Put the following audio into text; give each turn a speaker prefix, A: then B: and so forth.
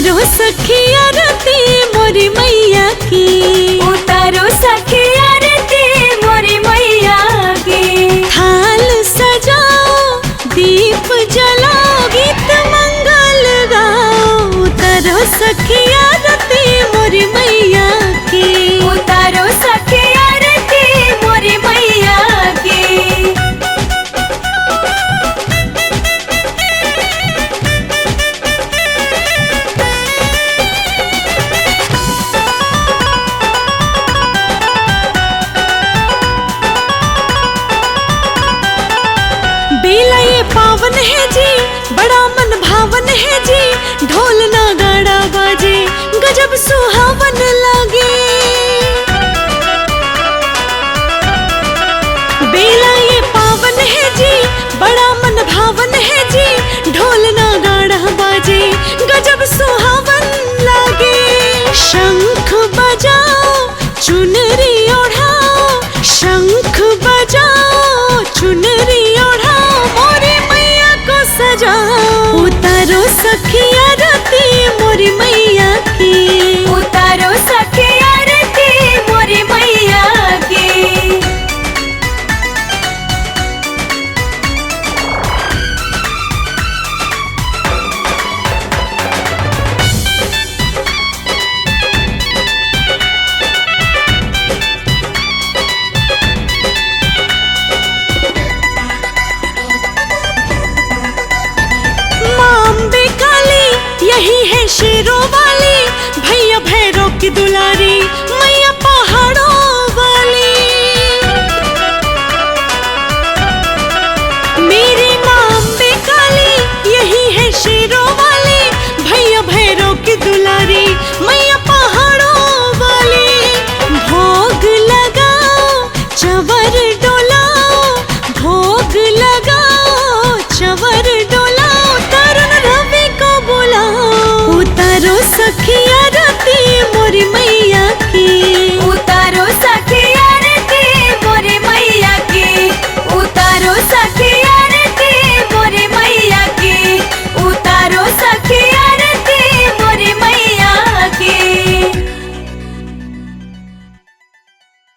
A: उतारो सखिया रती मोरी मैया की,
B: उतारो सखिया रती मोरी मैया की।
A: थाल सजाओ दीप जलाओ गीत मंगल गाओ। उतारो सखिया रती मोरी मैया की,
B: उतारो सखिया रती मोरी मैया की।
A: बेला ये पावन है जी, बड़ा मन भावन है जी, ढोल नगाड़ा बाजे गजब सुहावन लागे। बेला ये पावन है जी, बड़ा मन भावन है जी, ढोल नगाड़ा बाजे गजब सुहावन लागे। शंख बजाओ चुनरी ओढ़ाओ, शंख बजाओ चुनरी ओढ़ाओ, मोरी मैया को सजाओ। उतारो सखिया रती मोरी मैया की,
B: उतारो सखिया रती मोरी मैया की।
A: यही है शेरों वाली, भैया भैरों की दुलारी, मैया पहाड़ों वाली। मेरी माँ अम्बे काली, यही है शेरों वाली, भैया भैरों की दुलारी, मैया पहाड़ों वाली। भोग लगाओ